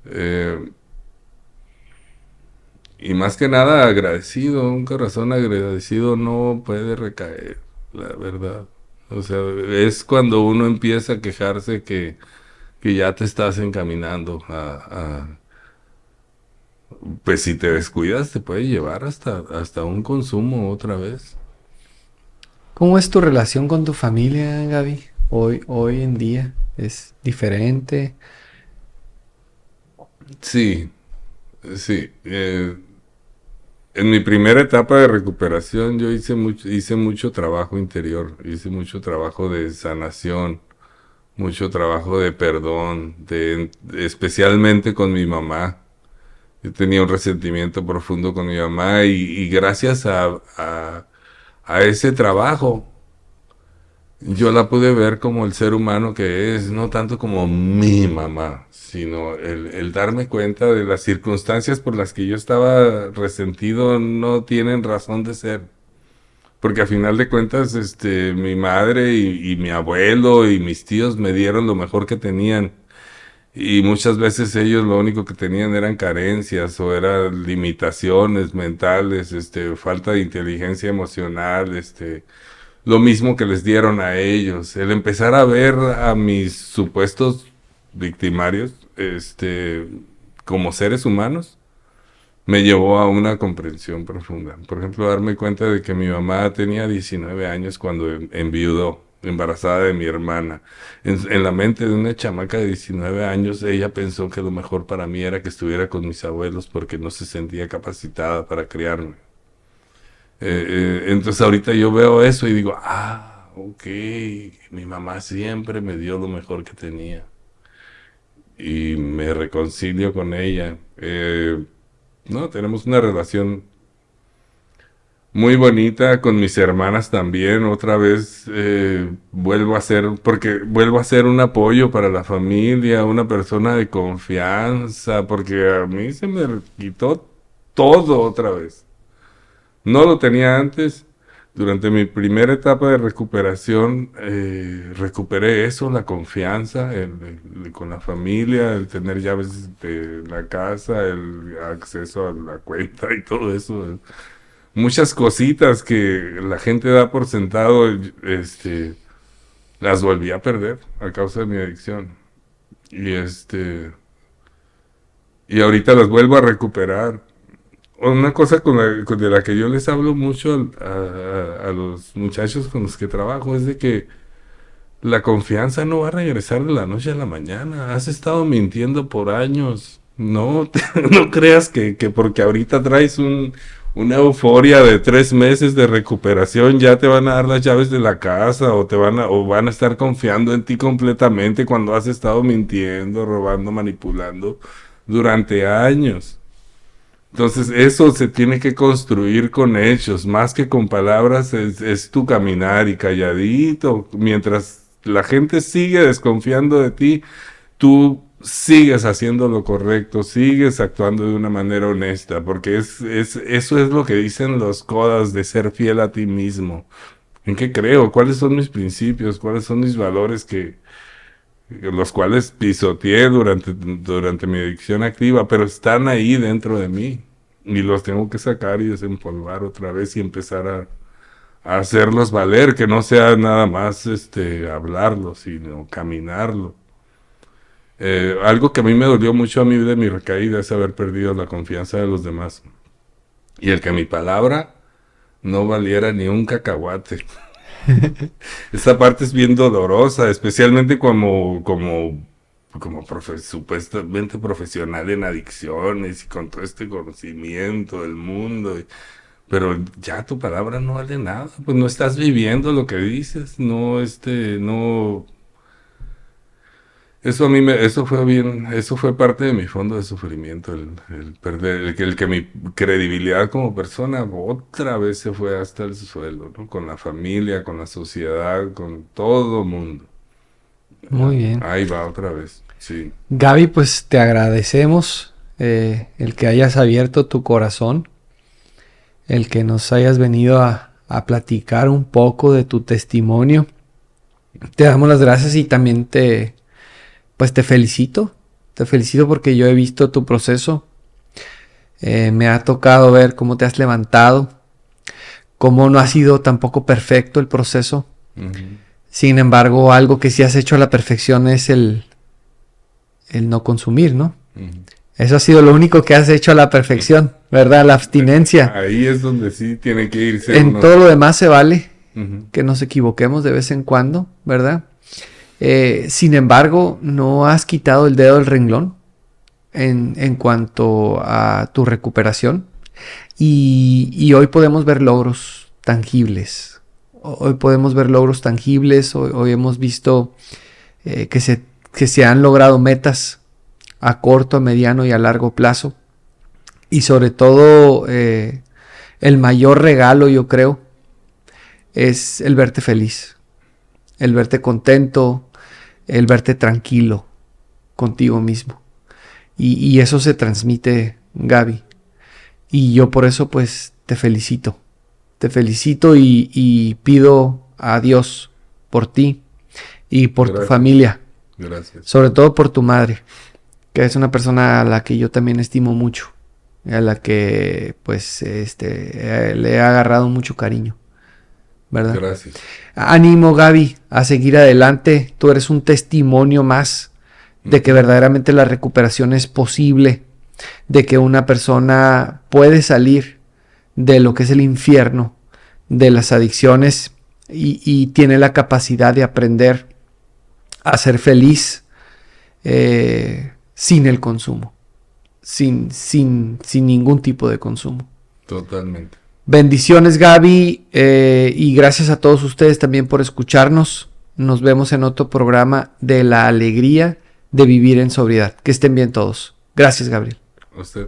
Eh, y más que nada agradecido, un corazón agradecido no puede recaer, la verdad. O sea, es cuando uno empieza a quejarse que ya te estás encaminando pues si te descuidas te puede llevar hasta un consumo otra vez. ¿Cómo es tu relación con tu familia, Gaby? Hoy en día es diferente. Sí, sí. En mi primera etapa de recuperación yo hice mucho trabajo interior, hice mucho trabajo de sanación, mucho trabajo de perdón, especialmente con mi mamá. Yo tenía un resentimiento profundo con mi mamá y gracias a ese trabajo yo la pude ver como el ser humano que es, no tanto como mi mamá, sino el darme cuenta de las circunstancias por las que yo estaba resentido no tienen razón de ser. Porque a final de cuentas, mi madre y mi abuelo y mis tíos me dieron lo mejor que tenían. Y muchas veces ellos lo único que tenían eran carencias o eran limitaciones mentales, falta de inteligencia emocional, lo mismo que les dieron a ellos. El empezar a ver a mis supuestos victimarios, como seres humanos, me llevó a una comprensión profunda. Por ejemplo, darme cuenta de que mi mamá tenía 19 años cuando enviudó, embarazada de mi hermana. En la mente de una chamaca de 19 años, ella pensó que lo mejor para mí era que estuviera con mis abuelos porque no se sentía capacitada para criarme. Entonces ahorita yo veo eso y digo, ok, mi mamá siempre me dio lo mejor que tenía. Y me reconcilio con ella. No, tenemos una relación muy bonita con mis hermanas también. Otra vez vuelvo a ser un apoyo para la familia, una persona de confianza, porque a mí se me quitó todo otra vez. No lo tenía antes. Durante mi primera etapa de recuperación, recuperé eso, la confianza con la familia, el tener llaves de la casa, el acceso a la cuenta y todo eso. Muchas cositas que la gente da por sentado, las volví a perder a causa de mi adicción. Y y ahorita las vuelvo a recuperar. Una cosa de la que yo les hablo mucho a los muchachos con los que trabajo es de que la confianza no va a regresar de la noche a la mañana. Has estado mintiendo por años. No, no creas que porque ahorita traes una euforia de 3 meses de recuperación ya te van a dar las llaves de la casa o van a estar confiando en ti completamente cuando has estado mintiendo, robando, manipulando durante años. Entonces eso se tiene que construir con hechos, más que con palabras, es tu caminar y calladito. Mientras la gente sigue desconfiando de ti, tú sigues haciendo lo correcto, sigues actuando de una manera honesta, porque eso es lo que dicen los codas de ser fiel a ti mismo. ¿En qué creo? ¿Cuáles son mis principios? ¿Cuáles son mis valores los cuales pisoteé durante mi adicción activa, pero están ahí dentro de mí? y los tengo que sacar y desempolvar otra vez y empezar a hacerlos valer, que no sea nada más hablarlos, sino caminarlo. Algo que a mí me dolió mucho a mí de mi recaída es haber perdido la confianza de los demás. Y el que mi palabra no valiera ni un cacahuate. Esa parte es bien dolorosa, especialmente como supuestamente profesional en adicciones y con todo este conocimiento del mundo. Pero ya tu palabra no vale nada, pues no estás viviendo lo que dices, no, no. Eso fue parte de mi fondo de sufrimiento, el perder, el que mi credibilidad como persona otra vez se fue hasta el suelo, ¿no? Con la familia, con la sociedad, con todo mundo. Muy bien. Ahí va otra vez, sí. Gaby, pues te agradecemos el que hayas abierto tu corazón, el que nos hayas venido a platicar un poco de tu testimonio. Te damos las gracias y también pues te felicito. Te felicito porque yo he visto tu proceso. Me ha tocado ver cómo te has levantado, cómo no ha sido tampoco perfecto el proceso. Uh-huh. Sin embargo, algo que sí has hecho a la perfección es el no consumir, ¿no? Uh-huh. Eso ha sido lo único que has hecho a la perfección, ¿verdad? La abstinencia. Ahí es donde sí tiene que irse. En todo lo demás se vale uh-huh. que nos equivoquemos de vez en cuando, ¿verdad? Sin embargo, no has quitado el dedo del renglón en cuanto a tu recuperación. Y hoy podemos ver logros tangibles. Hoy podemos ver logros tangibles. Hoy hemos visto que se han logrado metas a corto, a mediano y a largo plazo. Y sobre todo, el mayor regalo, yo creo, es el verte feliz, el verte contento, el verte tranquilo contigo mismo. Y eso se transmite, Gaby. Y yo por eso pues te felicito. Te felicito y pido a Dios por ti y por Gracias. Tu familia. Gracias. Sobre todo por tu madre, que es una persona a la que yo también estimo mucho. A la que pues le he agarrado mucho cariño. ¿Verdad? Gracias. Ánimo, Gaby, a seguir adelante. Tú eres un testimonio más de que verdaderamente la recuperación es posible, de que una persona puede salir de lo que es el infierno, de las adicciones y tiene la capacidad de aprender a ser feliz sin el consumo, sin ningún tipo de consumo. Totalmente. Bendiciones, Gaby, y gracias a todos ustedes también por escucharnos. Nos vemos en otro programa de la alegría de vivir en sobriedad. Que estén bien todos. Gracias, Gabriel. A usted.